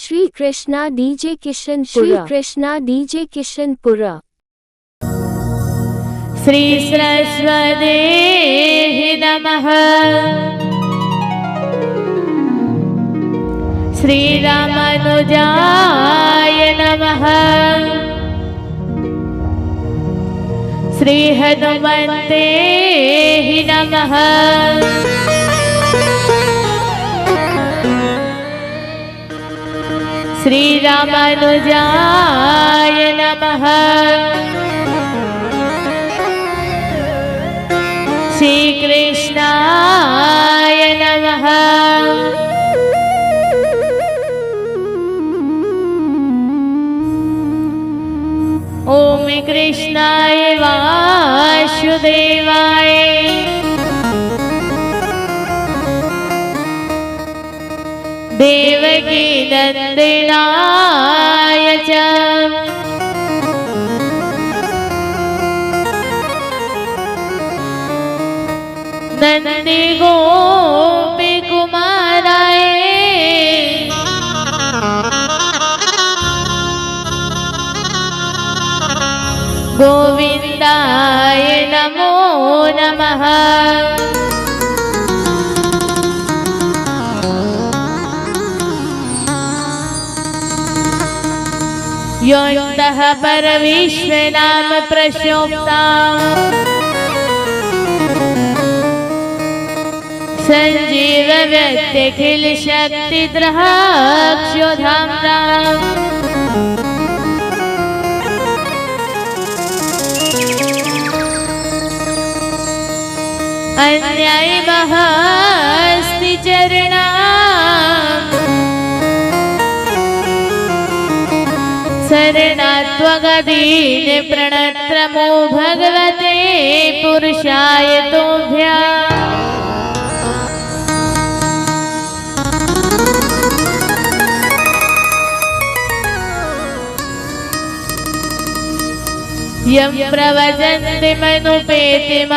Shri Krishna DJ Kishanpura, Shri Krishna DJ Kishanpura. Shri Saraswati नमः। श्री रामानुजाय नमः। श्री हनुमते नमः। श्री रामानुजाय नमः। श्री कृष्णाय नमः। ओम कृष्णाय वासुदेवाय देवकी नंदनाय च नंदी गोपी कुमाराय गोविंदाय नमो नमः। योऽन्तः परविश्वनाम प्रशोक्ता संजीव व्यक्तिखिल शक्ति द्रहाक्षोधाम्ना अन्याय महस्ति चरणा शरणात्वगदीन प्रणत्रमो भगवते पुरुषाय तुभ्यम्। यं प्रवचन्ति मनुपेतिमपेतकृत्या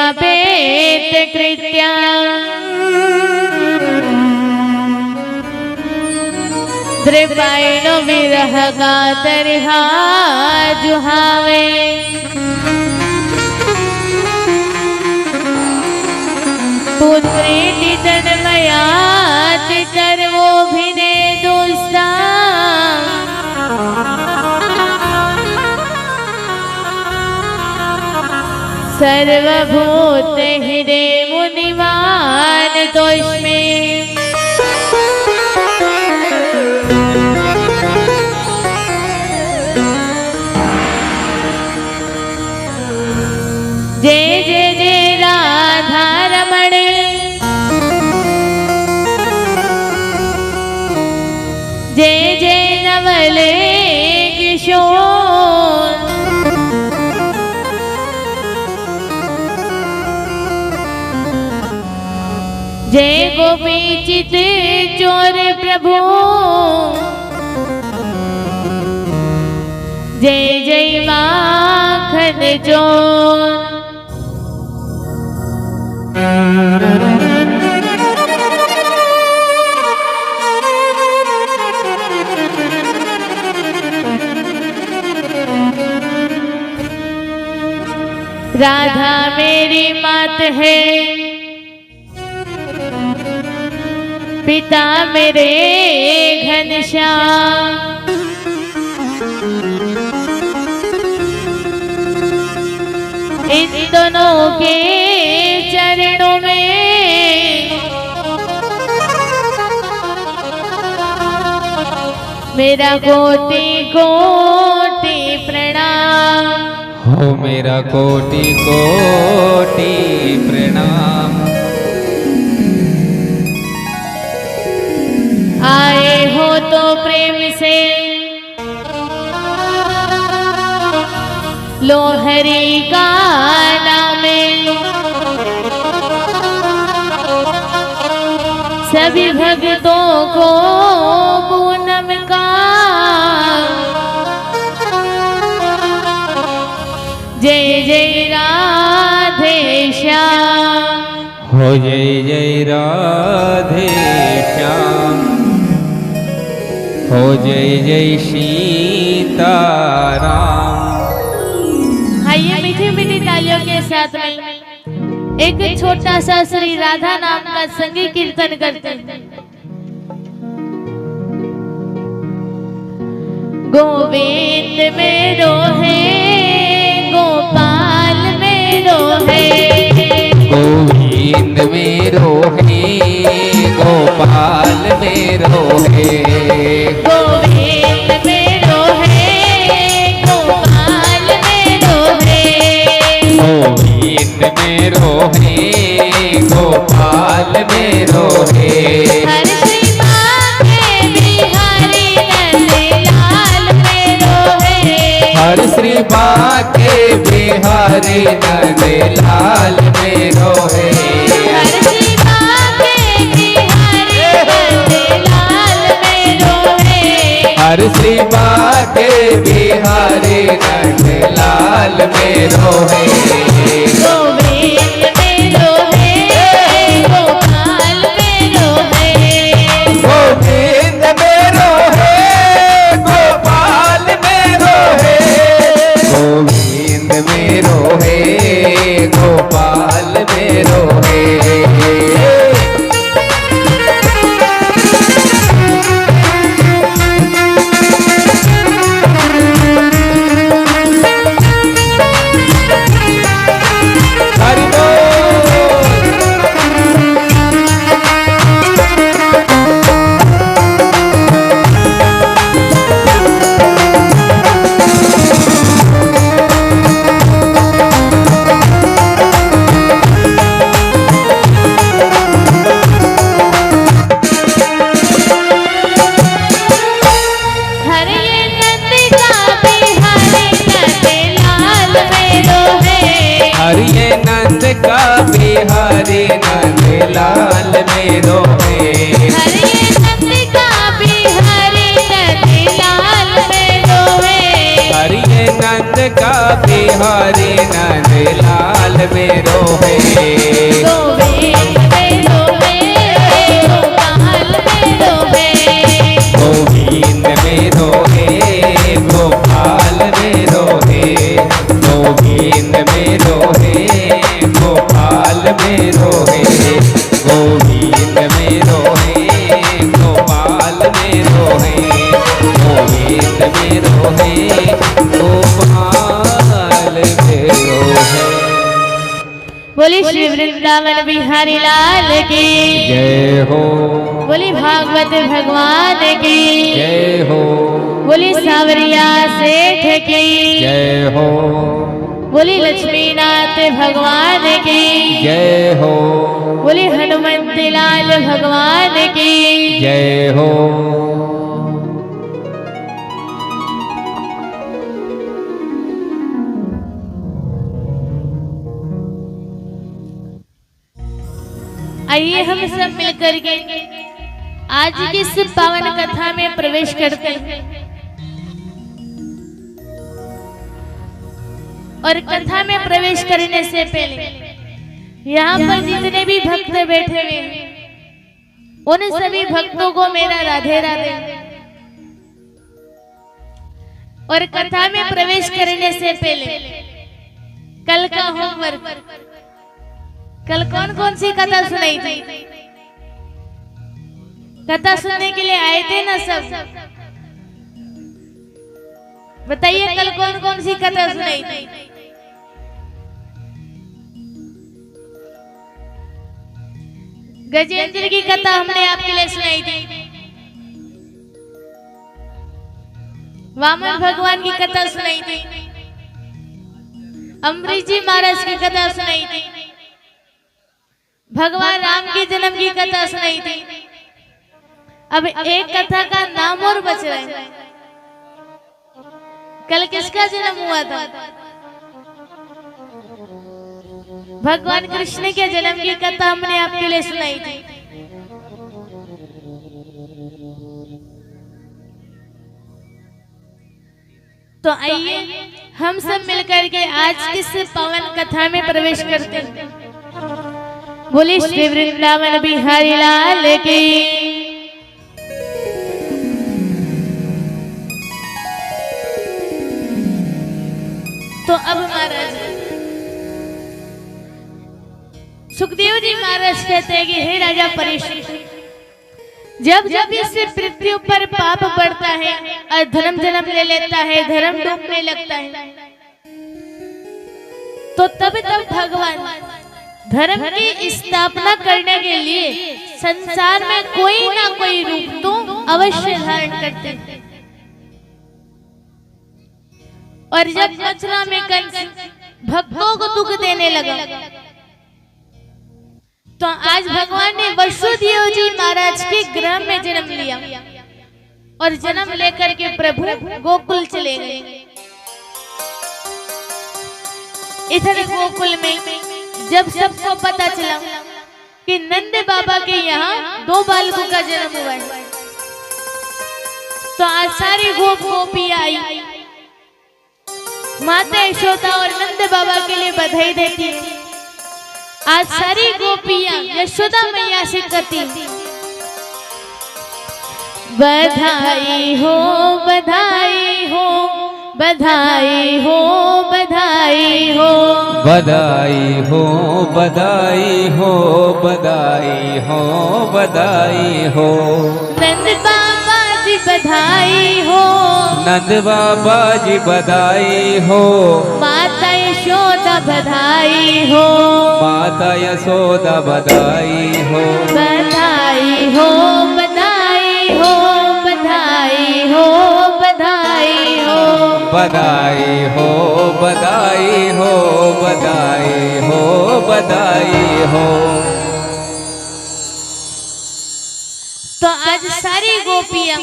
दृपायिनो विरह कातरिहा जुहावे। पुत्रेति तन्मयाति सर्वोभिने दुस्ता सर्वभूत हृदय मुनिमान तोष्मे। जय जय जय राधा रमण जय जय नवले किशोर। जय गोपी चित चोर प्रभु जय जय माखन चोर। राधा मेरी मात है पिता मेरे घनश्याम। इन दोनों के चरणों में मेरा कोटि कोटि प्रणाम। हो मेरा कोटि कोटि प्रणाम। आए हो तो प्रेम से लो हरि का नाम। सभी भक्तों को पूनम का जय जय राधे श्याम। हो जय जय राधे श्याम। हो जय जय सीताराम। आइए मीठी मीठी तालियों के साथ में एक छोटा सा श्री राधा नाम का संगीत कीर्तन करते हैं। गोविंद मेरो है गोपाल मेरो है, गोविंद मेरो है गोपाल मेरो है, गोविंद मेरो है गोपाल मेरो है, गोविंद मेरो है गोपाल मेरो है। हर श्री बाके बिहारी नंदलाल मेरो है, हर श्री बाके बिहारी नंदलाल मेरो है, हर श्री बाके बिहारी नंदलाल मेरो है, हर श्री बाके बिहारी नंदलाल मेरो है। गोविंद मेरो है गोपाल मेरो है, गोविंद मेरो है गोपाल मेरो है, गोविंद मेरो है गोपाल मेरो है। हरि बोल। हरे नंदिका बिहारी नंदलाल मेरो है, हरिये नंद का बिहारी नंदलाल मेरो है, हरे नंदिका बिहारी नंदलाल मेरो है, हरिये नंद का बिहारी नंदलाल मेरो है। गोविंद मेरो है गोपाल मेरो है, गोविंद मेरो है गोपाल मेरो है, गोविंद मेरो है गोपाल मेरो है, गोविंद मेरो है गोपाल मेरो है, गोविंद मेरो है गोपाल मेरो है। बोली श्री वृंदावन बिहारी लाल की जय हो, बोली भागवत भगवान की जय हो, बोली सावरिया सेठ की जय हो, बोली लक्ष्मीनाथ भगवान की जय हो, बोली हनुमंत लाल भगवान की जय हो। आइए हम सब मिलकर के आज की इस पावन कथा में प्रवेश करते हैं और कथा में प्रवेश करने से पहले यहाँ पर जितने भी भक्त बैठे हुए हैं उन सभी भक्तों को मेरा राधे राधे। और कथा में प्रवेश करने से पहले कल का होमवर्क, कल कौन कौन सी कथा सुनाई थी? कथा सुनने के लिए आए थे ना सब? बताइए कल कौन कौन सी कथा सुनाई थी? गजेंद्र की कथा हमने आपके लिए सुनाई थी, वामन भगवान की कथा सुनाई थी, अम्बरीश जी महाराज की कथा सुनाई थी, भगवान राम के जन्म की कथा सुनाई थी। अब एक कथा का नाम और बच रहा है। कल किसका जन्म हुआ था? भगवान कृष्ण के जन्म की कथा हमने आपके लिए सुनाई थी। तो आइए हम सब मिलकर के आज किस पावन कथा में प्रवेश करते हैं। बोले श्री वृंदावन बिहारी लाल की। तो अब महाराज सुखदेव जी महाराज कहते हैं कि हे राजा परीक्षित, जब जब इससे पृथ्वी पर पाप बढ़ता है और धर्म जन्म ले लेता है, धर्म डूबने लगता है, तो तब तब भगवान धर्म की स्थापना करने के लिए संसार में कोई ना कोई रूप तो अवश्य धारण करते हैं। और जब मथुरा में कंस भक्तों को दुख देने लगा, तो आज भगवान ने वसुदेव जी महाराज के गृह में जन्म लिया और जन्म लेकर के प्रभु गोकुल चले गए। इधर गोकुल में जब सबको पता चला कि नंद बाबा के यहाँ 2 बालकों का जन्म हुआ है, तो आज सारी गोपियां आई, माता यशोदा और नंद बाबा के लिए बधाई देती है। आज सारी गोपियां यशोदा मैया से कहती हैं, बधाई हो बधाई हो बधाई हो बधाई हो बधाई हो बधाई हो बधाई हो बधाई हो नंद बाबा जी बधाई हो, नंद बाबा जी बधाई हो, माता यशोदा बधाई हो, माता यशोदा बधाई हो, बधाई हो बधाई हो बधाई हो बधाई हो बधाई हो बधाई हो बधाई हो बधाई हो। तो आज सारी गोपियां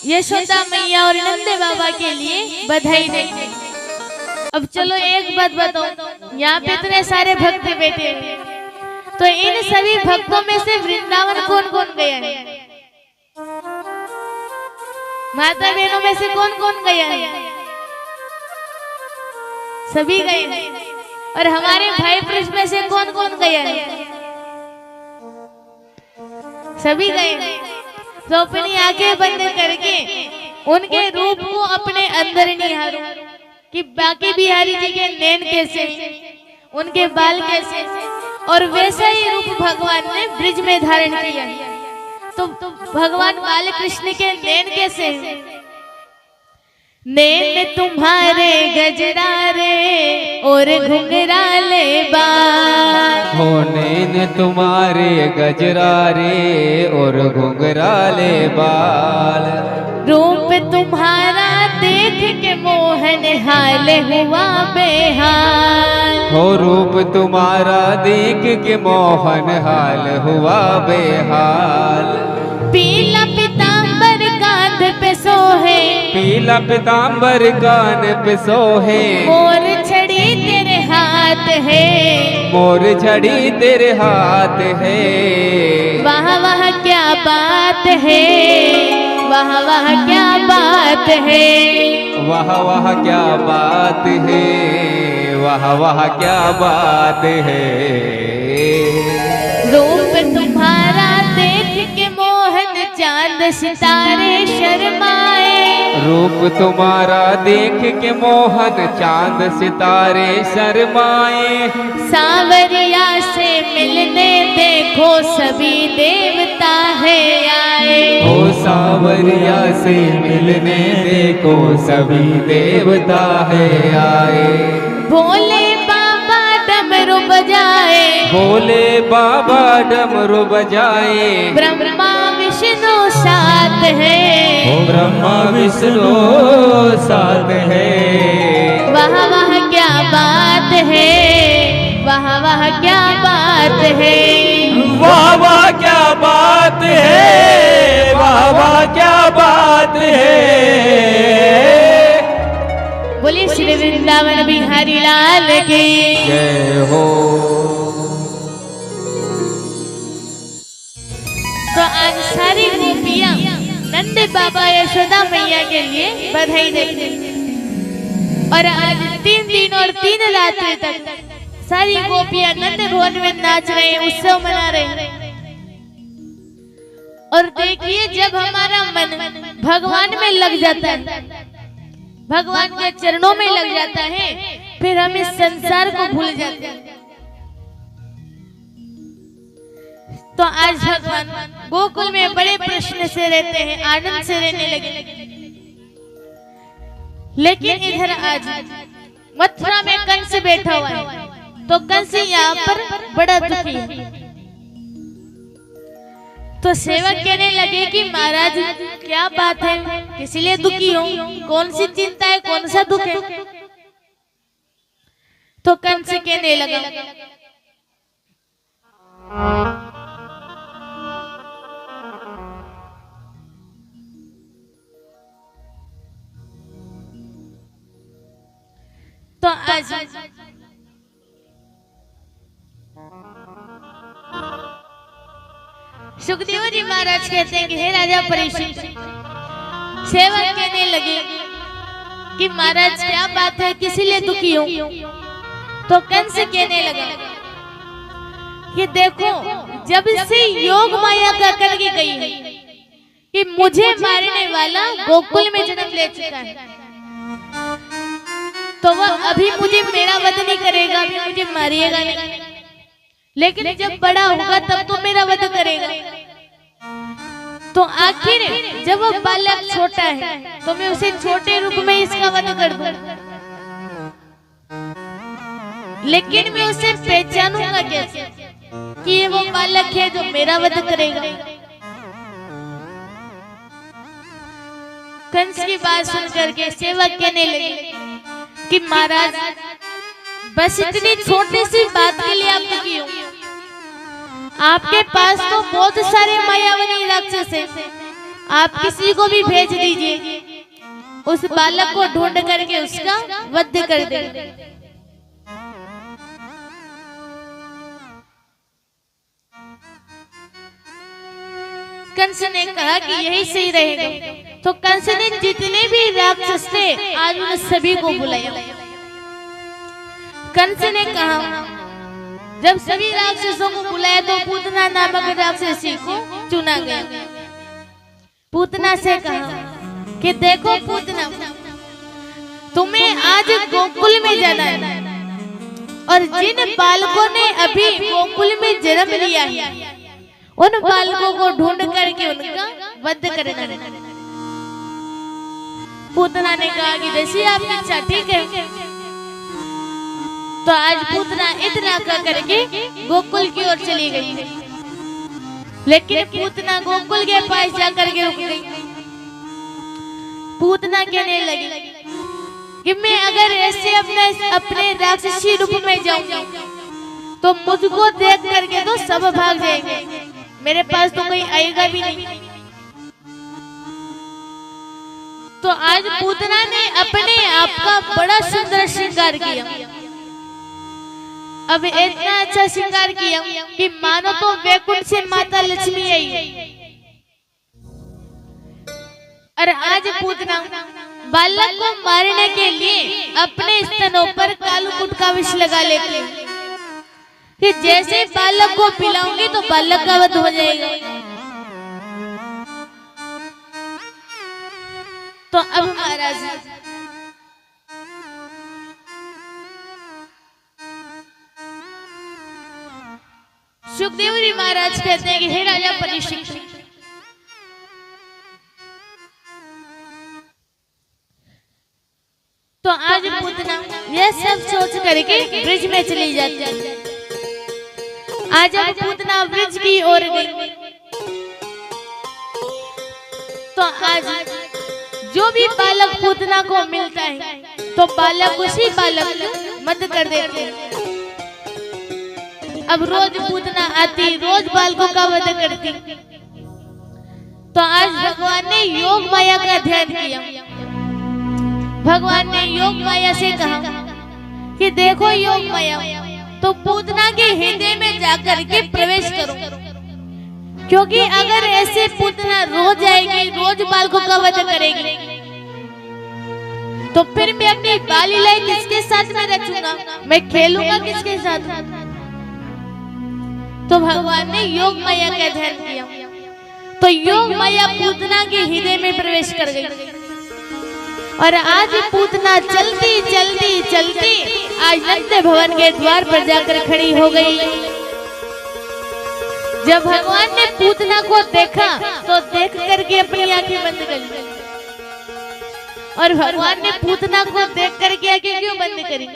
यशोदा मैया और नंद बाबा के लिए बधाई देते। अब चलो एक बात बताओ, यहाँ पे इतने सारे भक्त बैठे हैं, तो इन सभी भक्तों में से वृंदावन कौन कौन गया है? माता बहनों में से कौन कौन गया है? सभी गए हैं। और हमारे भाई पुरुष में से कौन कौन गया है? सभी गए हैं। तो अपनी आंखें बंद करके उनके रूप को अपने अंदर निहारो कि बाकी बिहारी जी के नैन कैसे हैं, उनके बाल कैसे हैं, और वैसा ही रूप भगवान ने ब्रिज में धारण किया। तो भगवान बाल कृष्ण के नैन कैसे हैं? नैन तुम्हारे गजरारे और घुंघराले बाल, हो नैन तुम्हारे गजरारे और घुंघराले बाल, रूप तुम्हारा देख के मोहन हाल हुआ बेहाल, हो रूप तुम्हारा देख के मोहन हाल हुआ बेहाल। पीला पीतांबर कांध पे सोहे, पीला पीतांबर कान पे सोहे, मोर छड़ी तेरे हाथ है, मोर छड़ी तेरे हाथ है, वाह वाह क्या बात है, वाह वाह क्या बात है, वाह वाह क्या बात है, वाह वाह क्या बात है। रूप तुम्हारा देख के मोहन चांद सितारे शर्माए, रूप तुम्हारा देख के मोहन चांद सितारे शर्माए, सांवरिया से मिलने देखो सभी देवता है आए, ओ सांवरिया से मिलने देखो सभी देवता है आए। भोले बाबा डमरू बजाए, भोले बाबा डमरू बजाए, ब्रह्मा विष्णु साथ है, ओ ब्रह्मा विष्णु साथ है, वाह वाह क्या बात है, वाह वाह क्या बात है, वाह वाह क्या बात है, वाह वाह क्या बात है। बोलिए श्री वृंदावन बिहारी लाल की जय हो। तो आज सारी गोपियां नंद बाबा यशोदा मैया के लिए बधाई देते हैं। और आज 3 दिन और 3 रात्रि तक सारी गोपियां नंद भवन में नाच रहे हैं, उत्सव मना रहे हैं। और देखिए जब हमारा मन भगवान में लग जाता है, भगवान के चरणों में लग जाता है, फिर हम इस संसार को भूल जाते हैं। तो आज भगवान गोकुल में बड़े प्रश्न से रहते हैं, आनंद से रहने लगे। लेकिन इधर आज मथुरा में कंस बैठा हुआ है, तो कंस यहाँ पर बड़ा दुखी है। तो सेवक कहने लगे कि महाराज क्या बात है, किस लिए दुखी हो, कौन सी चिंता है, कौन सा दुख है। तो कंस कहने लगा तो आज सुखदेव जी महाराज कहते हैं कि हे राजा परीक्षित, सेवक कहने लगे कि महाराज क्या बात है, किस लिए दुखी हो। तो कंस कहने लगा कि देखो, जब से योग माया का करके गई है कि मुझे मारने वाला गोकुल में जन्म ले चुका है, तो वह अभी मुझे मेरा वध नहीं करेगा, अभी मुझे मारिएगा नहीं, लेकिन जब बड़ा होगा तब तो मेरा वध करेगा। तो आखिर जब वो बालक छोटा है तो मैं उसे छोटे रूप में इसका वध कर दूं, लेकिन मैं उसे पहचानूंगा कैसे कि ये वो बालक है जो मेरा वध करेगा। कंस की बात सुन करके सेवक कहने लगे कि महाराज बस इतनी छोटी सी बात के लिए आप दुखी हो, आपके पास तो बहुत सारे मायावी राक्षस हैं, आप किसी को भी भेज दीजिए, उस बालक को ढूंढ करके उसका वध कर दे। कंस ने कहा कि यही सही रहेगा। तो कंस ने जितने भी राक्षस थे आज उन सभी को बुलाया। कंस ने कहा, जब सभी राक्षसों को बुलाया तो पूतना नामक राक्षसी को चुना गया। पूतना से कहा कि देखो पूतना, तुम्हें आज गोकुल में जाना है और जिन बालकों ने अभी गोकुल में जन्म लिया है उन बालकों को ढूंढ करके उनका वध करना है। पूतना ने कहा कि जैसी आपकी इच्छा, ठीक है। तो आज पूतना इतना करके गोकुल की ओर चली गई, लेकिन पूतना गोकुल के पास जाकर के रुक गई। पूतना कहने लगी कि मैं अगर ऐसे अपने राक्षसी रूप में जाऊंगी तो मुझको देख करके तो सब भाग जाएंगे, मेरे पास तो कोई आएगा भी नहीं। तो आज पूतना ने अपने आप का बड़ा सुंदर श्रृंगार किया। अब इतना अच्छा श्रृंगार किया कि मानो तो वैकुंठ से माता लक्ष्मी आई। और आज पूतना बालक को मारने के लिए अपने स्तनों पर कालूकुट का विष लगा लेती कि जैसे बालक को पिलाऊंगी तो बालक का वध हो जाएगा। तो अब महाराज सुखदेव जी महाराज कहते हैं कि हे राजा परीक्षित, तो आज पूतना यह सब सोच करके ब्रिज में चली जाती है। आज पूतना ब्रिज की ओर गई। तो आज जो भी बालक पूतना को मिलता है तो बालक उसी बालक को मत कर देते हैं। अब रोज पूतना आती, रोज बालकों का वध करती। तो आज भगवान ने योग माया का ध्यान किया। भगवान ने योग माया से कहा कि देखो योग माया, तो पूतना के हृदय में जाकर के प्रवेश करो, क्योंकि अगर ऐसे पूतना रोज आएगी, रोज बालकों का वध करेगी, तो फिर मैं अपनी बाल लीलाएं किसके साथ में रचूंगा, मैं खेलूंगा किसके साथ। तो भगवान ने योग माया का ध्यान किया। तो योग माया पूतना के हृदय में प्रवेश कर गई और आज पूतना चलती चलती चलती आज नंद भवन के द्वार पर जाकर खड़ी हो गई। जब भगवान ने पूतना को देखा तो देख करके अपनी आंखें बंद कर ली। और भगवान ने पूतना को देख करके आंखें क्यों बंद करी?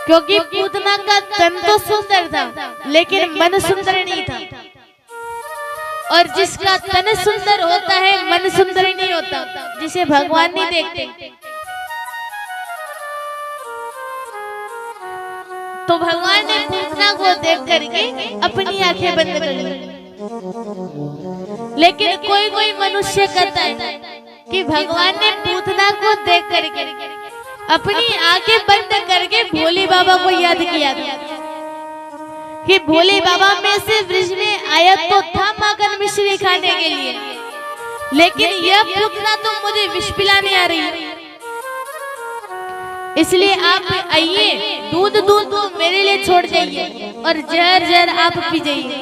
क्योंकि पूतना का तन तो सुंदर था लेकिन मन सुंदर नहीं था। और जिसका तन सुंदर होता है मन सुंदर नहीं होता, जिसे भगवान नहीं देखते। तो भगवान ने पूतना को देख करके अपनी आंखें बंद कर ली। लेकिन कोई कोई मनुष्य कहता है कि भगवान ने पूतना को देख करके अपनी आंखें बंद करके भोले बाबा को याद किया था कि भोले बाबा में से ब्रिज में आया तो था माखन मिश्री खाने के लिए, लेकिन यह पूतना तो मुझे विष पिलाने आ रही है। इसलिए आप आइए, दूध दूध तो मेरे लिए छोड़ जाइए और जहर जहर आप पी जाइए।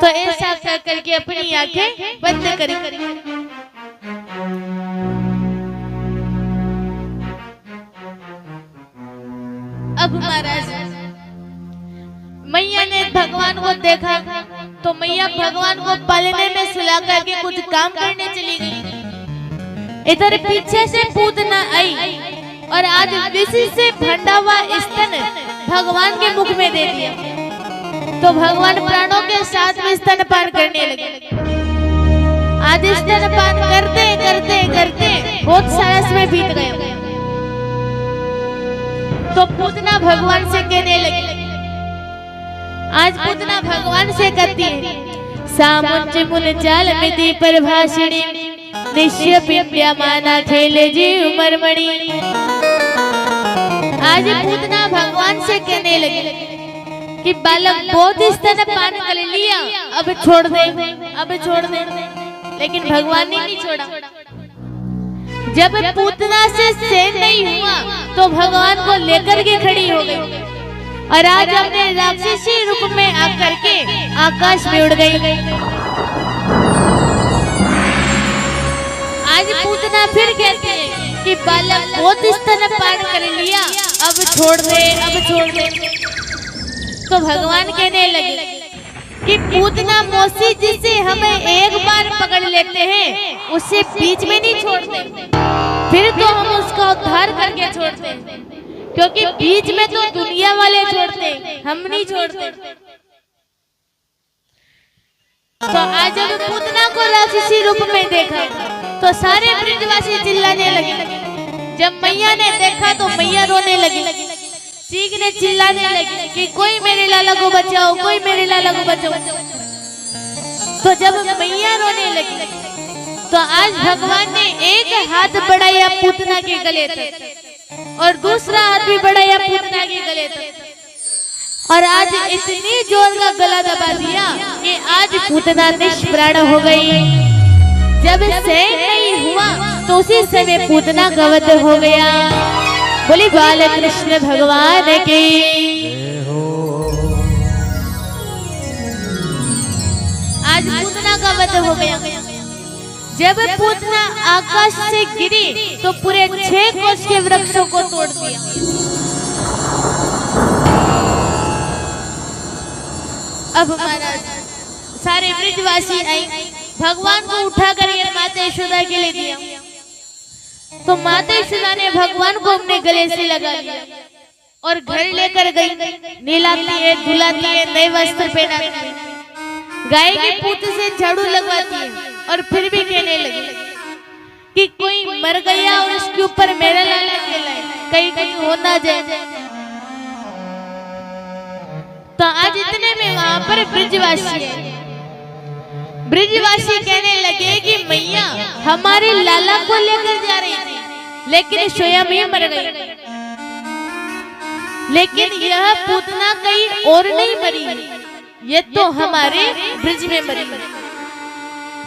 तो ऐसा कर करके अपनी आंखें बंद करी। अब महाराज मैया ने भगवान को देखा तो मैया भगवान को पालने में सुला करके कुछ काम करने चली गई। इधर पीछे से पूतना आई और आज विषि से भंडा हुआ स्तन भगवान के मुख में दे दिया। तो भगवान प्राणों के साथ में स्तनपान करने लगे। आज स्तनपान करते करते करते बहुत सारा समय बीत गया। तो पूतना भगवान से कहने लगी, आज पूतना भगवान से कहती है, सामुंच मुन जाल मिति पर भाषिणी निश्य पिप्यमाना खेले जीव मरमणि। आज पूतना भगवान से कहने लगी कि बालक बहुत स्तनपान कर लिया, अब छोड़ दे, अब छोड़ दे। लेकिन भगवान ने नहीं छोड़ा। जब पूतना से सहन नहीं हुआ तो भगवान को लेकर के खड़ी हो गई और आज अपने राक्षसी रूप में आकर के आकाश में उड़ गई। आज पूतना फिर कहती है कि बालक बहुत स्तनपान कर लिया, अब छोड़ दे, अब छोड़ दे। तो भगवान कहने लगे कि पूतना मौसी जिसे हमें एक बार पकड़ लेते हैं उसे बीच में नहीं छोड़ते, फिर तो हम उसका उद्धार करके छोड़ते हैं, क्योंकि बीच में तो दुनिया वाले छोड़ते, हम नहीं छोड़ते। तो आज जब पूतना को राक्षसी रूप में देखा तो सारे ब्रजवासी चिल्लाने लगे। जब मैया ने देखा तो मैया रोने लगी, चीखने चिल्लाने लगी कि कोई मेरे लाला को बचाओ, कोई मेरे लाला को बचाओ। तो जब मैया रोने लगी तो आज भगवान ने एक हाथ बढ़ाया पूतना के गले तक और दूसरा हाथ भी बढ़ाया पूतना के गले तक और आज इतनी जोर का गला दबा दिया कि आज पूतना निष्प्राण हो गई। जब सहन नहीं हुआ तो उसी समय पूतना गवध हो गया। बोली बाल कृष्ण भगवान की। आज पूतना का वध हो गया। जब पूतना आकाश से गिरी तो पूरे 6 कोस के वृक्षों को तोड़ दिया। अब महाराज सारे ब्रजवासी आए, भगवान को उठाकर ये माता यशोदा के लिए दिया। तो माता यशोदा ने भगवान को अपने गले से लगा लिया और घर लेकर गई, नहलाती है, धुलाती है, नए वस्त्र पहनाती है, गाय के पूत से झाड़ू लगवाती है और फिर भी कहने लगी कि कोई मर गया और उसके ऊपर मेरा लाला खेला है, कहीं कहीं हो ना जाए। तो आज इतने में वहां पर ब्रजवासी है। ब्रजवासी कहने लगे कि मैया हमारे लाला को लेकर जा रही थी लेकिन स्वयं ही मर गई। लेकिन यह पूतना कहीं और नहीं मरी, ये तो हमारे ब्रज में मरी।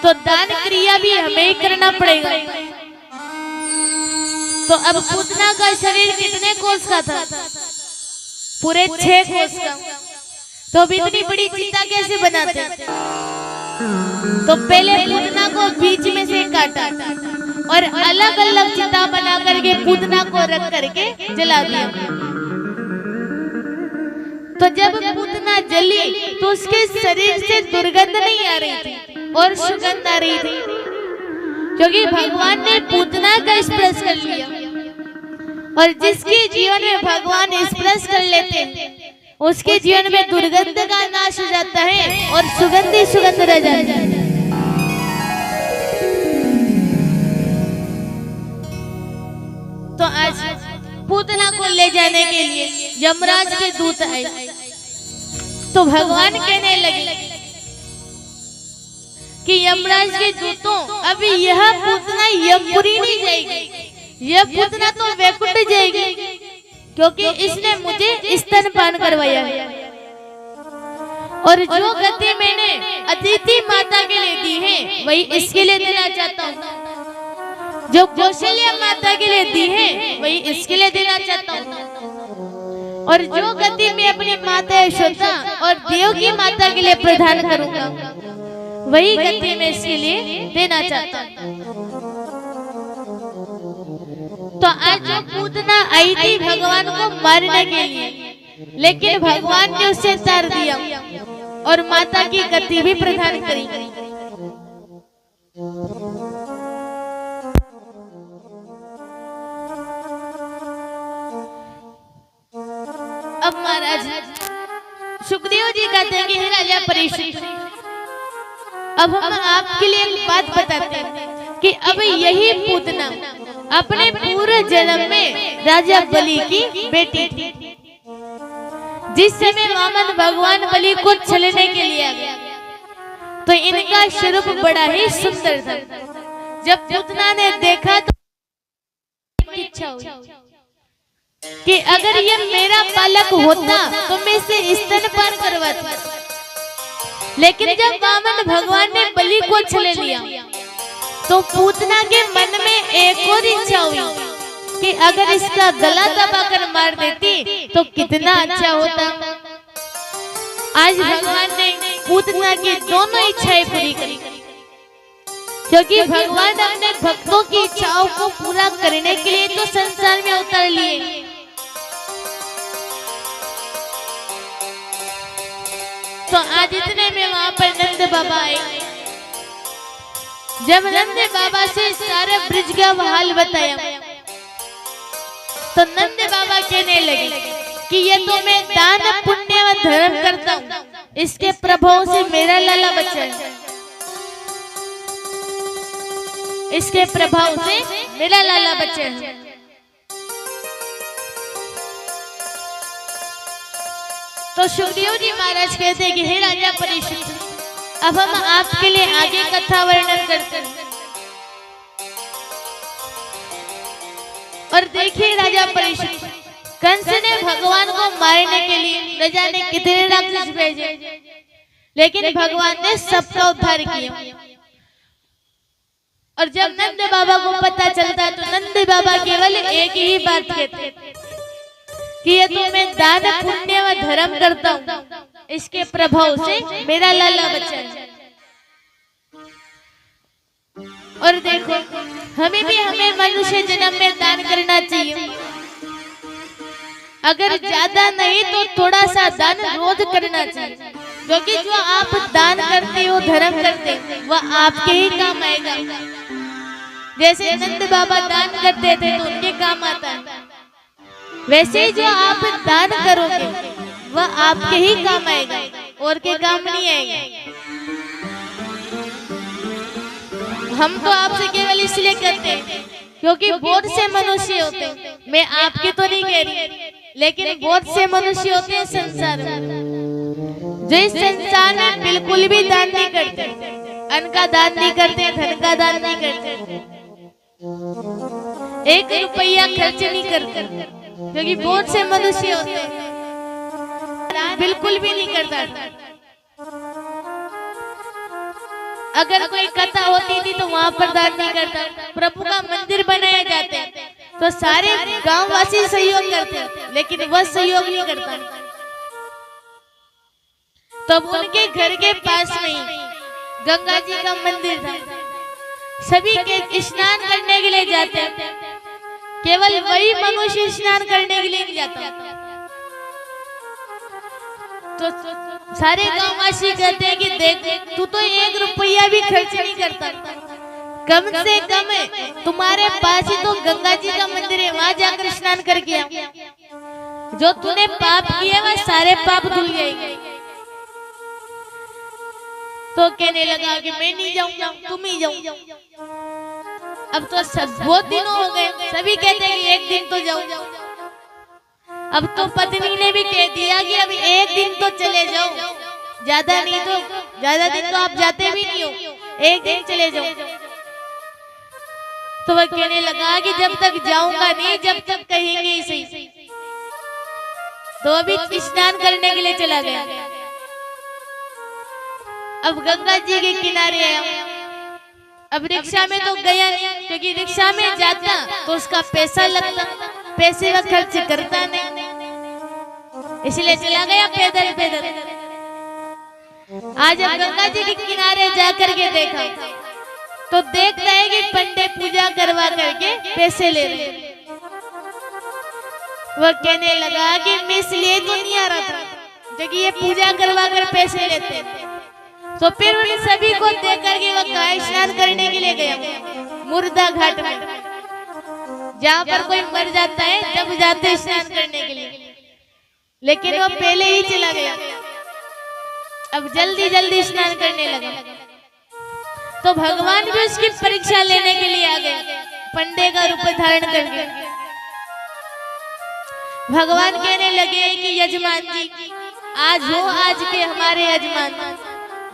तो दान क्रिया भी हमें ही करना पड़ेगा। तो अब पूतना का शरीर कितने कोस का था? पूरे 6 कोस का। तो अब इतनी बड़ी चिता कैसे बनाते? तो पहले पूतना को बीच में से अलग अलग चिता बना करके पूतना को रख करके जला दिया। तो जब पूतना जली तो उसके शरीर से दुर्गंध नहीं आ रही थी और सुगंध आ रही थी, क्योंकि भगवान ने पूतना का स्पर्श कर लिया। और जिसके जीवन में भगवान स्पर्श कर लेते हैं उसके जीवन में दुर्गंध का नाश हो जाता है और सुगंध ही सुगंध रह जाता है। तो आज पूतना को ले जाने के लिए यमराज के दूत आए। तो भगवान कहने लगे कि यमराज के दूतों, अभी यह पूतना यमपुरी नहीं जाएगी, यह पूतना तो वैकुंठ जाएगी, क्योंकि इसने मुझे स्तनपान करवाया है। और जो गति मैंने अदिति माता के लिए दी है वही इसके लिए देना चाहता हूँ। जो कौशल्या माता के लिए दी है वही इसके लिए देना चाहता हूँ। और जो गति मैं अपनी माता यशोदा और देव की माता के लिए प्रदान करूंगा वही गति मैं इसके लिए देना चाहता हूँ। तो आज जो पूतना आई थी भगवान को मारने के लिए, लेकिन भगवान ने उसे तार दिया और माता की गति भी प्रदान करी। अब महाराज सुखदेव जी कहते हैं कि हे राजा परीक्षित, अब हम आपके लिए एक बात बताते हैं कि अब यही पूतना अपने पूरे जन्म में राजा बलि की बेटी थी। जिस समय वामन भगवान बलि को छलने के लिए आ गया तो इनका स्वरूप बड़ा ही सुंदर था। जब पूतना ने देखा तो इच्छा हुई कि अगर ये मेरा बालक होता तो मैं इसे स्तनपान करवाता। लेकिन जब वामन भगवान ने बलि को छले लिया तो पूतना के मन में एक और इच्छा हुई कि अगर इसका गला दबाकर मार देती तो कितना अच्छा होता। आज भगवान ने पूतना की दोनों इच्छाएं पूरी करी, क्योंकि भगवान अपने भक्तों की इच्छाओं को पूरा करने के लिए तो संसार में उतर लिए। तो आज इतने में वहां पर नंद बाबा आए। जब नंद बाबा से सारे ब्रिज का हाल बताया तो नंद बाबा कहने लगे कि ये तो मैं दान पुण्य व धर्म करता हूँ, इसके प्रभाव से मेरा लाला बचा है, इसके प्रभाव से मेरा लाला बचा है। तो सुखदेव जी महाराज कहते हैं कि हे राजा परीक्षित, अब हम आपके लिए आगे कथा वर्णन करते हैं। और देखिए राजा परीक्षित, कंस ने भगवान को मारने के लिए न जाने कितने राक्षस भेजे, लेकिन भगवान ने सबका उद्धार किया। और जब नंद बाबा को पता चलता तो नंद बाबा केवल एक ही बात कहते कि ये तो मैं दान पुण्य व धर्म करता हूँ, इसके प्रभाव से मेरा लाला बचा है। और देखो हमें मनुष्य जन्म में दान करना चाहिए। अगर ज्यादा नहीं तो थोड़ा सा दान रोज करना चाहिए, क्योंकि जो आप दान करते हो धर्म करते हो वह आपके ही काम आएगा। जैसे नंद बाबा दान करते थे तो उनके काम आता है, वैसे ही जो आप दान करोगे वह आपके ही काम आएगा और के काम नहीं आएगा। हम तो आपसे केवल इसलिए कहते हैं क्योंकि बहुत से मनुष्य होते हैं, मैं आपके तो नहीं कह रही, लेकिन बहुत से मनुष्य होते हैं संसार में जो इस संसार में बिल्कुल भी दान नहीं करते, अन्न का दान नहीं करते, धन का दान नहीं करते, 1 रुपया खर्च नहीं करते, क्योंकि बहुत से मनुष्य होते हैं बिल्कुल भी नहीं करता। अगर कोई कथा होती थी तो वहां पर दान नहीं करता। प्रभु का मंदिर बनाया जाते तो सारे गांव वासी सहयोग करते, लेकिन वह सहयोग नहीं करता। तब उनके घर के पास में गंगा जी का मंदिर था, सभी के स्नान करने के लिए जाते हैं, केवल वही मनुष्य स्नान करने के लिए नहीं जाता। तो सारे गांववासी कहते हैं कि देख तू तो 1 रुपया भी खर्च नहीं करता, कम से कम तुम्हारे पास ही तो गंगा जी का मंदिर है, वहां जाकर स्नान करके आ, जो तूने पाप किए वह सारे पाप धुल जाएंगे। तो कहने लगा कि मैं नहीं जाऊंगा, तुम ही जाओ। अब तो सब बहुत दिन हो गए, सभी कहते हैं कि 1 दिन तो जाओ। अब तो पत्नी ने भी कह दिया कि अब 1 दिन तो चले जाओ, ज्यादा नहीं तो, ज्यादा दिन तो आप जाते भी नहीं हो, 1 दिन चले जाओ। तो वह कहने लगा कि जब तक जाऊंगा नहीं, जब तक कहेंगे ही सही। तो अभी स्नान करने के लिए चला गया। अब गंगा जी के किनारे आया। अब रिक्शा में तो गया नहीं, क्योंकि रिक्शा में जाता तो उसका पैसा लगता, पैसे का खर्च करता नहीं, इसलिए चला गया पैदल पैदल। आज अब गंगा जी के किनारे जाकर के देखा तो देखता है कि पंडित पूजा करवा करके पैसे ले रहे। वह कहने लगा कि मैं इसलिए तो नहीं आ रहा था, क्योंकि ये पूजा करवा कर पैसे लेते। तो फिर उन सभी को देख करके वह गाय स्नान करने के लिए गया मुर्दा घाट में, जहाँ पर कोई मर जाता है जब जाते स्नान करने के लिए, लेकिन वो पहले ही चला गया। अब जल्दी जल्दी स्नान करने लगा। तो भगवान भी उसकी परीक्षा लेने के लिए आ गए, पंडे का रूप धारण करके। भगवान कहने लगे कि यजमान जी आज हो आज के हमारे यजमान,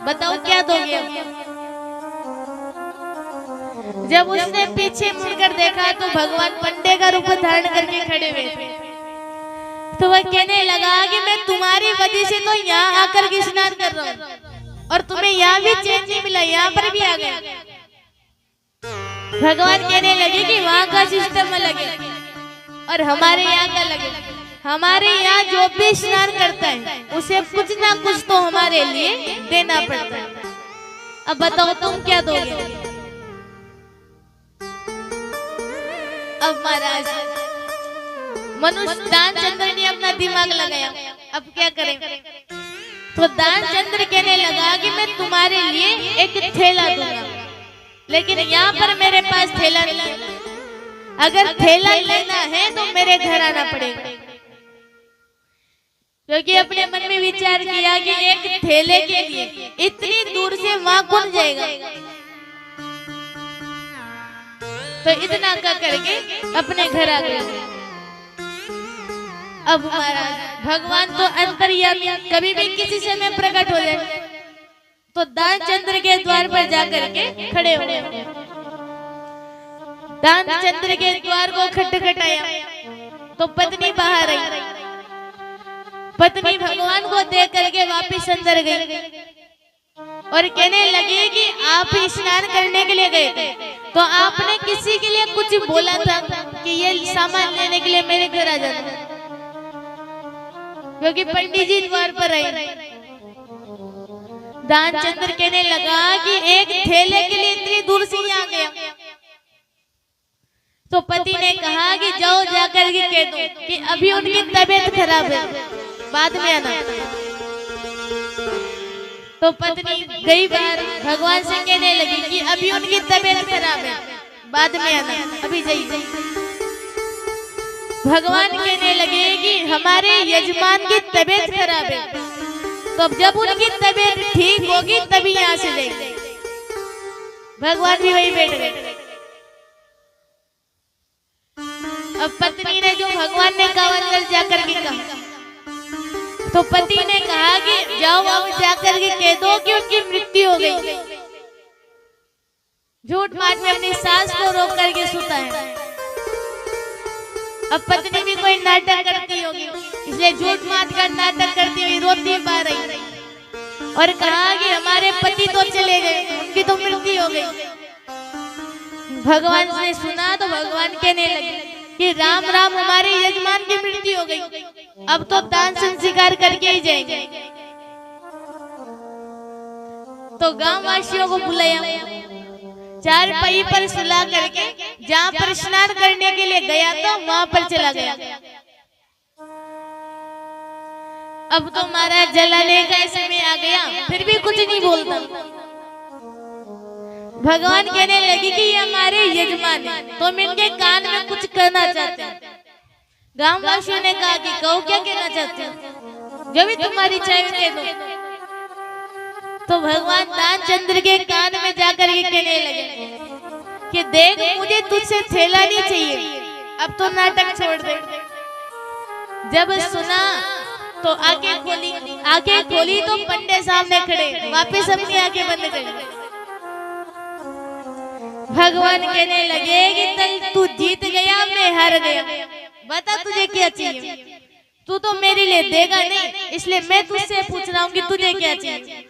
बताओ क्या दोगे। जब उसने पीछे मुड़कर देखा तो भगवान पंडे का रूप धारण करके खड़े हुए थे। तो वह कहने लगा कि मैं तुम्हारी वजह से तो यहाँ आकर के स्नान कर रहा हूँ, और तुम्हें यहाँ भी चैन नहीं मिला, यहाँ पर भी आ गया। भगवान कहने लगे कि वहाँ का सिस्टम अलग है और हमारे यहाँ का अलग है। हमारे यहाँ जो भी स्नान करता है उसे कुछ ना कुछ तो हमारे लिए देना पड़ता है। अब बताओ तुम क्या दोगे। अब महाराज मनुष्य दानचंद्र ने अपना दिमाग लगाया, अब क्या करें। तो दानचंद्र कहने लगा कि मैं तुम्हारे लिए एक थैला दूंगा, लेकिन यहाँ पर मेरे पास थैला नहीं है। अगर थैला लेना है तो मेरे घर आना पड़ेगा। क्योंकि अपने मन में विचार किया कि एक थैले के लिए इतनी दूर से वहां कौन जाएगा। तो इतना कर करके अपने घर आ गया। अब महाराज भगवान तो अंतर्यामी, कभी भी किसी समय प्रकट हो जाए। तो दानचंद्र के द्वार पर जाकर के खड़े हुए। दानचंद्र के द्वार को खटखटाया तो पत्नी बाहर आई। पत्नी भगवान को देख करके वापिस अंदर गई और कहने लगी कि आप स्नान करने के लिए गए थे, तो आपने किसी के लिए कुछ बोला था कि ये सामान लेने के लिए मेरे घर आ जाना, क्योंकि पंडित जी द्वार पर आए। दानचंद्र कहने लगा कि एक थैले के लिए इतनी दूर से यहाँ गया। तो पति ने कहा कि जाओ जाकर के कह दो कि अभी उनकी तबीयत खराब है, बाद में आना। तो पत्नी गई बाहर, भगवान से कहने लगी कि अभी उनकी तबीयत खराब है, बाद में आना, अभी जाइए। भगवान कहने लगे कि हमारे यजमान की तबीयत खराब है, तो जब उनकी तबीयत ठीक होगी तभी यहाँ से जाएंगे। भगवान भी वही बैठ गए। अब पत्नी ने जो भगवान ने कहा अंदर जाकर के कहा, तो पति ने कहा कि जाओ अब जाकर के कह दो कि उनकी मृत्यु हो गई। झूठ मार में अपनी सास को रोक करके सुता है। अब पत्नी भी कोई नाटक करती होगी, इसलिए झूठ मार कर नाटक करती हुई रोती बाहर आई और कहा कि हमारे पति तो चले गए, उनकी तो मृत्यु हो गई। भगवान ने सुना तो भगवान कहने लगे कि राम राम, हमारे यजमान की मृत्यु हो गई, अब तो दान संस्कार करके ही जाएंगे। तो गांव वासियों को बुलाया, चारपाई पर सुला करके जहाँ पर स्नान करने के लिए गया था वहां पर चला गया। अब तो महाराज जलाने का समय आ गया, फिर भी कुछ नहीं बोलता। भगवान कहने लगी कि ये हमारे यजमान है, तो हम इनके कान में कुछ कहना चाहते हैं। गांव वासियों ने कहा कि कहो, क्या कहना चाहते हो, जो भी तुम्हारी चाहे कह दो। तो भगवान दानचंद्र के कान में जाकर ये कहने लगे कि देख, मुझे तुझसे थैला नहीं चाहिए, अब तो नाटक छोड़ दे। जब सुना तो आंखें खोली तो पंडे सामने खड़े, वापस अपनी आंखें बंद कर। भगवान कहने लगे कि तल तू जीत गया, मैं हार गया, बता तुझे क्या चाहिए। तू तो मेरे लिए देगा नहीं, इसलिए मैं तुझसे पूछ रहा हूँ कि तुझे क्या चाहिए।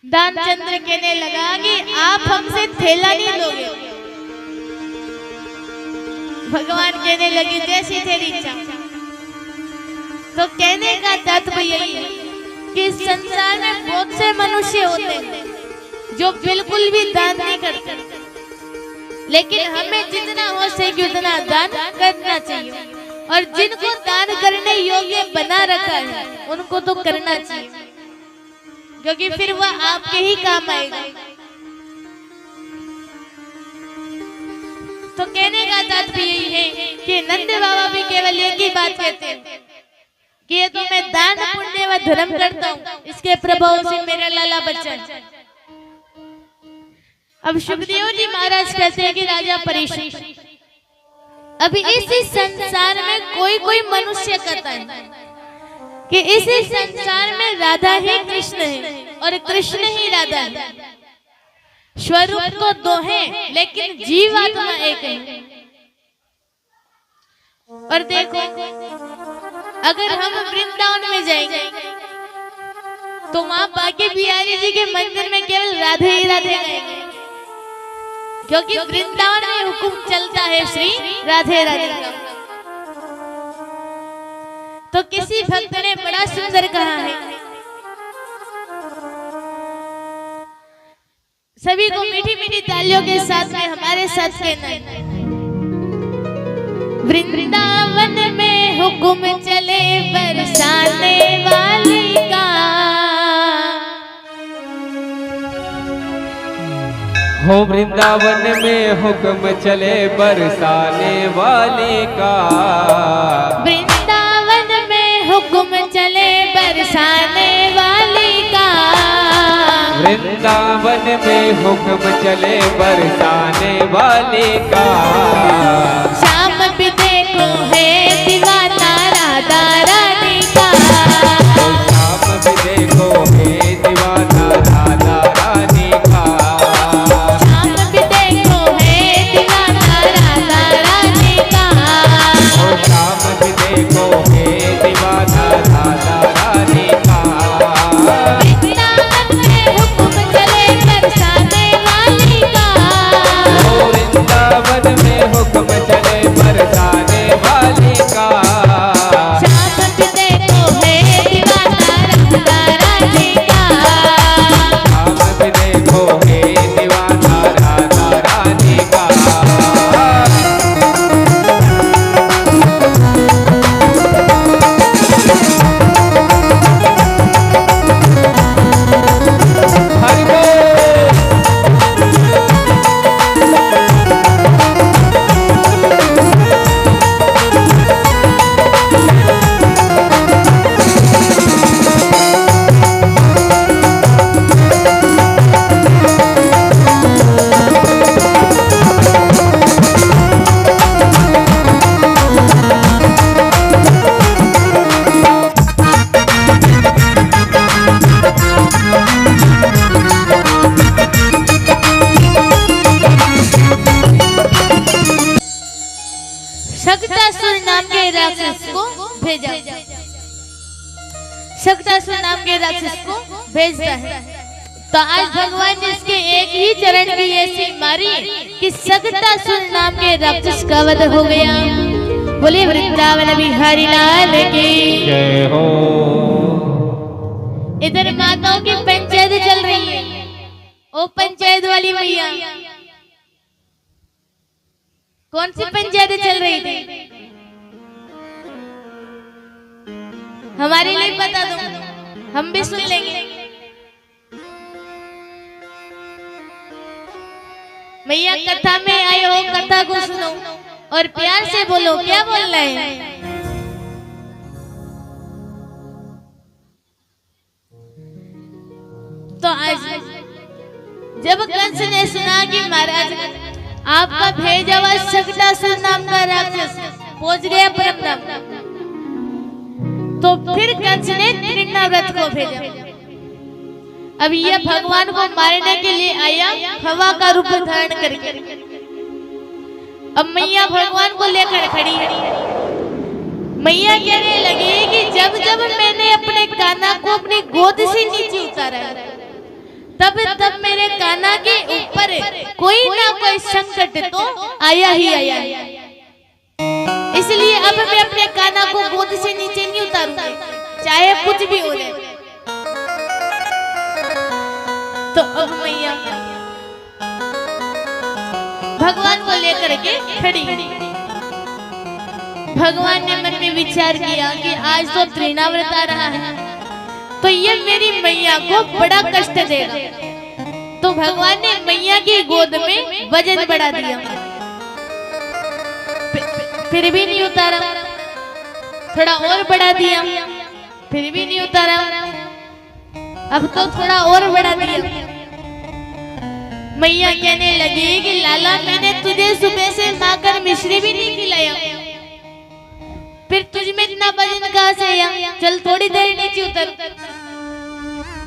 दानचंद्र कहने लगा कि आप हमसे थैला नहीं लोगे। भगवान कहने लगे जैसी तेरी इच्छा। तो कहने का तात्पर्य यही है कि इस संसार में बहुत से मनुष्य होते हैं जो बिल्कुल भी दान नहीं करते, लेकिन हमें जितना हो सके उतना दान करना चाहिए, और जिनको दान करने योग्य बना रखा है उनको तो करना चाहिए, क्योंकि फिर वह आपके ही काम आएगा। तो कहने का तात्पर्य यही है कि नंद बाबा भी केवल एक ही बात कहते हैं कि ये तो मैं दान पुण्य व धर्म करता हूँ, इसके प्रभाव से मेरा लाला बच्चन। अब सुखदेव जी महाराज कहते हैं कि राजा परीक्षित, अभी इस संसार में कोई मनुष्य कहता है कि इस संसार में राधा ही कृष्ण है और कृष्ण ही राधा है। स्वरूप तो दो हैं, लेकिन जीवात्मा एक है। और देखो, अगर हम वृंदावन में जाएंगे तो वहां बाकी बिहारी जी के मंदिर में केवल राधे ही राधे गाएंगे, क्योंकि वृंदावन में हुक्म चलता है श्री राधे राधे का। तो किसी भक्त ने बड़ा सुंदर कहा है, सभी को मीठी मीठी तालियों के साथ में हमारे साथ कहना है। वृंदावन में हुक्म चले बरसाने वाली का, हो वृंदावन में हुक्म चले बरसाने वाली का, वृंदावन में हुक्म चले बरसाने वाली का, वृंदावन में हुक्म चले बरसाने वाली का। शाम भी देखो है दीवाना राधा रानी का, शाम भी देखो है दीवाना राधा रानी का, शाम भी देखो है दीवाना राधा रानी का, शाम भी देखो है दीवाना राधा रानी का। वृंदावन में हुक्म चले बरसाने वाली का, वृंदावन में हुक्म चले बरसाने वाली का, शाम भी देखो है दीवाना राधा रानी का, शाम भी देखो है दीवाना राधा रानी का। हरि बोल। शक्तासुर नाम के राक्षस को भेजा, शक्तासुर नाम के राक्षस को भेजता है। तो आज भगवान ने इसके एक ही चरण की ऐसी मारी कि शक्तासुर नाम के राक्षस का वध हो गया। बोले वृंदावन बिहारी लाल की जय हो। इधर माताओं की पंचायत चल रही है, ओ पंचायत वाली मैया, कौन सी पंचायत चल रही थी? हमारे लिए बता दो, हम भी सुन लेंगे। मैया कथा में आए हो, कथा को सुनो और प्यार से बोलो, क्या बोलना है? तो आज जब कंस ने सुना कि महाराज आपका भेजा हुआ शगटासुर नाम का राक्षस पहुंच गया परमधाम, तो फिर कंस ने तृणाव्रत को भेजा। अब यह भगवान को मारने के लिए आया हवा का रूप धारण करके। अब मैया भगवान को लेकर खड़ी है। मैया कहने लगी कि जब जब मैंने अपने कान्हा को अपनी गोद से नीचे उतारा, तब तब मेरे कान्हा के ऊपर कोई ना कोई संकट तो आया ही आया। इसलिए अब मैं अपने कान्हा को गोद से नीचे नहीं उतारूंगी, चाहे कुछ भी हो जाए। तो अब मैया भगवान को लेकर के खड़ी। भगवान ने मन में विचार किया कि आज तो तृणाव्रत आ रहा है, तो ये मेरी मैया को बड़ा कष्ट देगा। तो भगवान ने मैया की गोद में वजन बढ़ा दिया, फिर भी नहीं उतारा। थोड़ा और बढ़ा दिया, फिर भी नहीं उतारा। अब तो थोड़ा और बढ़ा दिया। मैया कहने लगी कि लाला, मैंने तुझे सुबह से माकर मिश्री भी नहीं खिलाया, फिर तुझ में इतना वजन कहां से आया? चल थोड़ी देर नीचे उतर।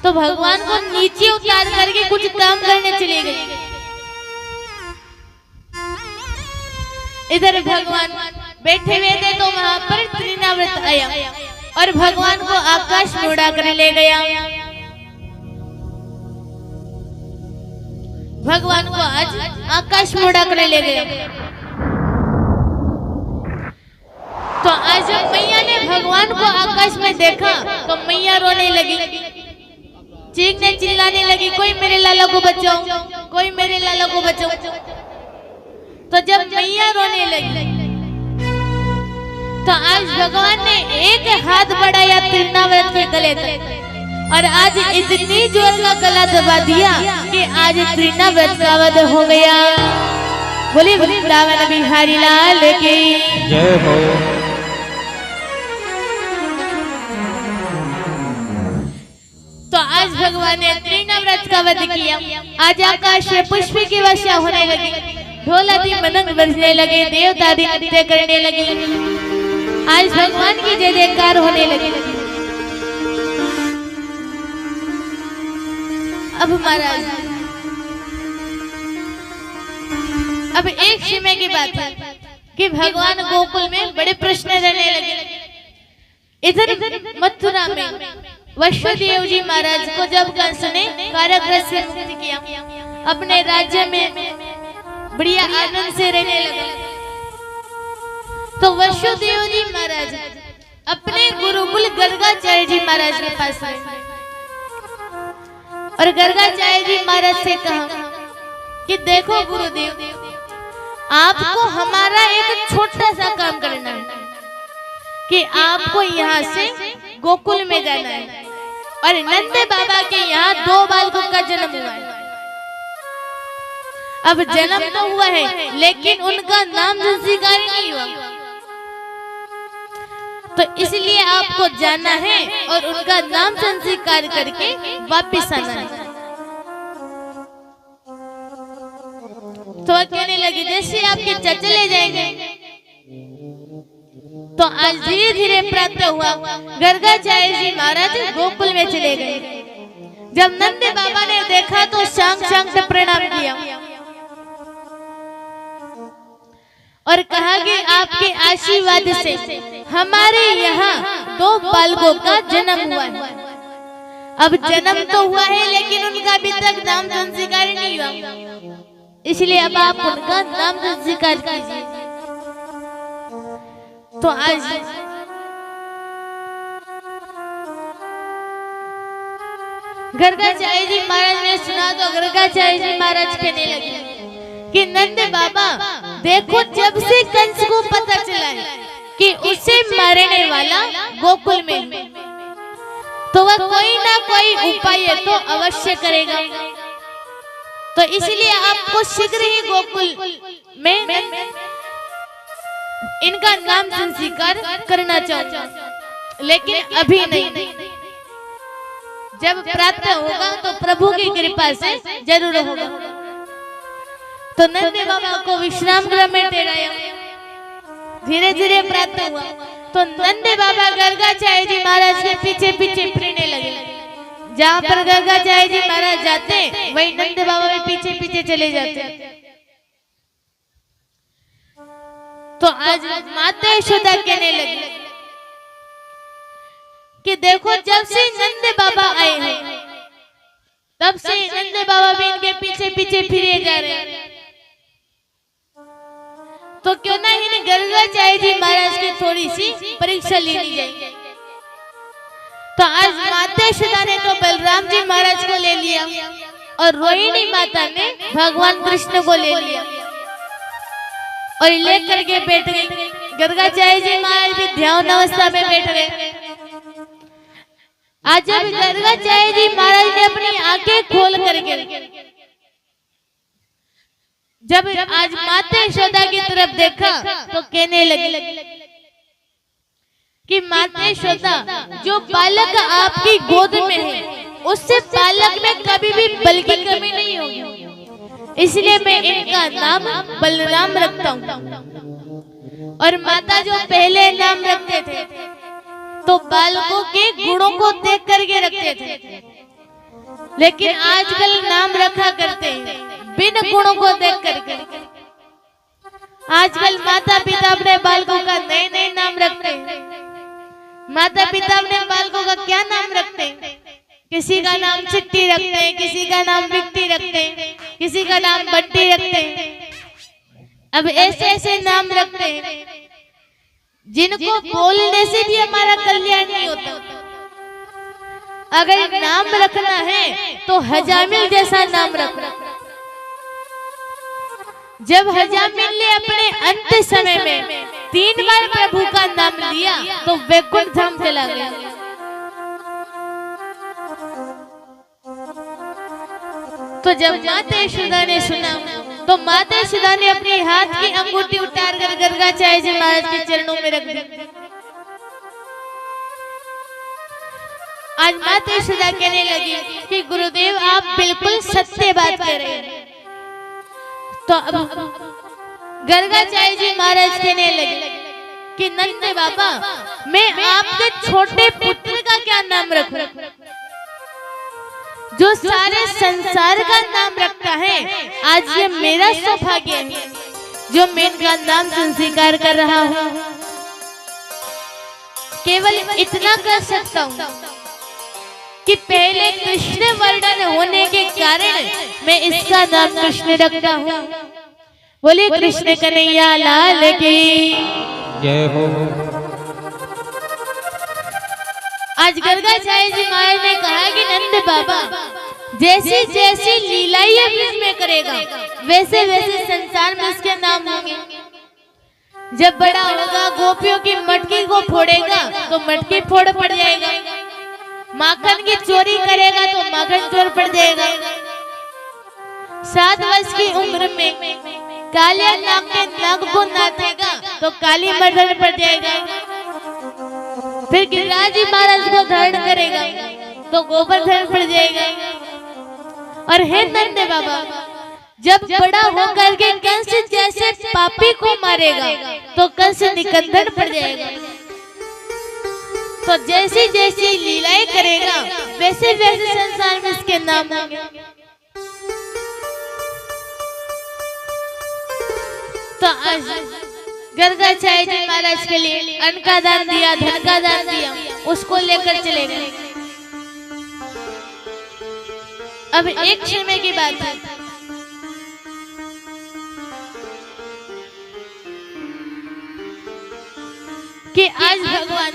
तो भगवान को नीचे उतार करके कुछ काम करने चली गई। इधर भगवान बैठे हुए थे, तो वहां पर तृणाव्रत आया और भगवान को आकाश में उड़ा कर ले गया। भगवान को आज आकाश में उड़ा कर ले गया। तो आज जब मैया ने भगवान को आकाश में देखा तो मैया रोने लगी, चीखने चिल्लाने लगी, कोई मेरे लाला को बचाओ, कोई मेरे लाला को बचाओ। तो जब मैया रोने लगी तो आज भगवान ने एक हाथ बढ़ाया तृणाव्रत के गले तक, और आज इतनी जोर का गला दबा दिया कि आज तृणाव्रत का वध हो गया। बोली वृंदावन बिहारी लाल की जय हो। तो आज भगवान ने तृणाव्रत का वध किया। आज आकाश में पुष्प की वर्षा होने लगी, ढोल आदि मृदंग बजने लगे, देवता आदि नृत्य करने लगे। आज भगवान की जय जयकार होने लगी। अब महाराज, अब एक समय की बात है कि भगवान गोकुल में बड़े प्रश्न रहने लगे। इधर मथुरा में वसुदेव जी महाराज को जब कंस ने कारागृह से मुक्त किया, अपने राज्य में बढ़िया आनंद से रहने लगे, तो वसुदेव जी महाराज अपने गुरुकुल गर्गाचार्य जी महाराज के पास आए और गर्गाचार्य जी महाराज से कहा कि देखो गुरुदेव, आपको हमारा एक छोटा सा काम करना है कि आपको यहाँ से गोकुल में जाना है और नंद बाबा के यहाँ 2 बालकों का जन्म हुआ है। अब जन्म तो हुआ है लेकिन उनका नाम संस्कार नहीं हुआ, तो इसलिए आपको जाना है और उनका नाम संस्कार करके वापस आना है। तो कहने लगे जैसे आपके चाचा ले जाएंगे। तो आज धीरे धीरे प्राप्त हुआ, गर्गाचार्य जी महाराज गोकुल में चले गए। जब नंद बाबा ने देखा तो शांग शांग प्रणाम किया और कहा कि आपके आशीर्वाद से हमारे यहाँ 2 बालकों का जन्म हुआ है। अब जन्म तो हुआ है लेकिन उनका अभी तक नाम संस्कार नहीं हुआ, इसलिए अब आप उनका नाम संस्कार कीजिए। तो आज गर्गाचार्य जी महाराज ने सुना तो गर्गाचार्य जी महाराज कहने लगे कि नंद बाबा देखो, जब से कंस को पता चला है कि उसे मारने वाला गोकुल में, तो वह कोई ना कोई उपाय तो अवश्य करेगा। तो इसलिए आपको शीघ्र ही गोकुल में इनका नाम संस्कार करना चाहूंगा, लेकिन अभी नहीं। जब प्राप्त होगा तो प्रभु की कृपा से जरूर होगा। तो नंद बाबा को विश्राम गृह में ठहराया, धीरे धीरे प्राप्त हुआ। तो नंद बाबा गर्गाचार्य जी महाराज के पीछे पीछे फिरने लगे। जहाँ पर गर्गाचार्य जी महाराज जाते वही नंद बाबा भी पीछे पीछे चले जाते। तो आज माता यशोदा कहने लगी कि देखो, जब से नंद बाबा आए हैं तब से नंद बाबा भी इनके पीछे पीछे फिरे जा रहे हैं। तो क्यों ना इन गर्गाचार्य जी महाराज की थोड़ी सी परीक्षा ले ली जाए। तो आज माता यशोदा ने तो बलराम जी महाराज को ले लिया और रोहिणी माता ने भगवान कृष्ण को ले लिया और लेकर के बैठ गई। गर्गाचार्य जी महाराज भी ध्यान अवस्था में बैठ गए। आज जब गर्गाचार्य जी महाराज ने अपनी आंखें खोल करके जब आज माता यशोदा की तरफ देखा तो कहने लगे कि माता यशोदा, जो बालक आपकी गोद में है उससे बालक में कभी भी बल की कमी नहीं होगी, इसलिए मैं इनका नाम बलराम रखता हूँ। और माता जो पहले नाम रखते थे तो बालकों के गुणों को देख करके रखते थे, लेकिन आजकल नाम रखा करते हैं बिन गुणों को देख करके। आजकल माता पिता अपने बालकों का नए नए नाम रखते हैं। माता पिता अपने बालकों का क्या नाम रखते हैं? किसी का नाम चिट्टी रखते हैं, किसी का नाम विक्टी रखते हैं, किसी का नाम बट्टी रखते हैं। अब ऐसे ऐसे नाम रखते हैं जिनको बोलने से भी हमारा कल्याण नहीं होता। अगर नाम रखना है तो हजामिल जैसा नाम रखना। जब हजामिल ने अपने अंत समय में 3 बार प्रभु का नाम लिया तो वैकुंठ धाम चला गया। तो जब माता यशोदा ने सुना तो माता यशोदा ने अपने हाथ की अंगूठी उतार कर गर्गाचार्य जी महाराज के चरणों में रख दी। आज माता यशोदा कहने लगी कि गुरुदेव आप बिल्कुल सत्य बात कर रहे हैं। तो अब गर्गाचार्य जी महाराज कहने लगे कि नंद बाबा, मैं आपके छोटे पुत्र का क्या नाम रखूं? जो सारे संसार का नाम रखता है, आज ये मेरा सौभाग्य है जो मैं इनका नाम संस्कार कर रहा हूँ। केवल इतना कर सकता हूँ कि पहले कृष्ण वर्णन होने के कारण मैं इसका नाम कृष्ण रखता हूँ। बोले कृष्ण कन्हैया लाल की जय हो। आज गर्गाचार्य जी महाराज ने कहा कि नंद बाबा, जैसी जैसी लीलाएं में करेगा वैसे वैसे संसार में उसके नाम होंगे। जब बड़ा होगा गोपियों की मटकी को फोड़ेगा तो मटकी फोड़ पड़ जाएगा। माखन की चोरी करेगा तो माखन चोर पड़ जाएगा। 7 वर्ष की उम्र में कालिया नाग के नाग को नाचेगा तो काली मर्दन पड़ जाएगा। फिर गिरिराज जी महाराज को धारण करेगा तो गोवर्धन पड़ जाएगा। और हे नंद बाबा, जब बड़ा होकर के कंस जैसे पापी को मारेगा तो कंस निकंदन पड़ जाएगा। तो जैसी जैसी लीलाएं करेगा वैसे वैसे संसार में इसके नाम होंगे। तो आज गर्गाचार्य जी महाराज के लिए अन्न का दान दिया, धन का दान दिया, उसको लेकर चले गए। अब एक समय की बात है, कि आज भगवान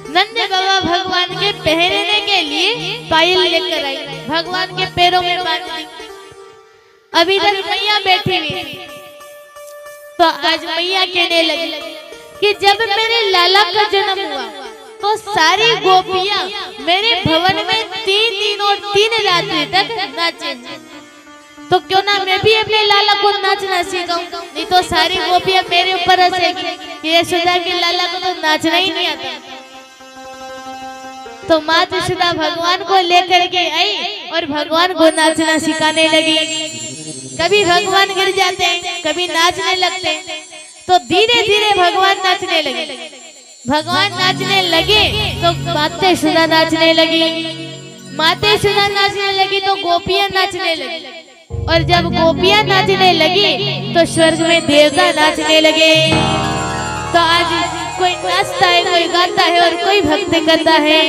नंद बाबा भगवान पहनने के लिए पायल लेकर आई, भगवान के पैरों में बांध दी। अभी तक मैया बैठी हुई थी, तो आज मैया कहने लगी कि जब मेरे लाला का जन्म हुआ तो सारी गोपियां मेरे भवन में 3 दिन और 3 रात्रि तक नाचे, तो क्यों ना मैं भी अपने लाला को नाचना सिखाऊं, नहीं तो सारी गोपियां मेरे ऊपर हंसेगी कि यशोदा के लाला को तो नाचना ही नहीं आता। तो माता यशोदा भगवान को लेकर के आई और भगवान को नाचना सिखाने लगी। कभी भगवान गिर जाते हैं, कभी नाचने लगते हैं, तो धीरे धीरे भगवान नाचने लगे। भगवान नाचने लगे तो माता यशोदा नाचने लगी, माता यशोदा नाचने लगी तो गोपियां नाचने लगी, और जब गोपियां नाचने लगी तो स्वर्ग में देवता नाचने लगे। तो आज कोई नाचता है, कोई गाता है और कोई भक्ति करता है।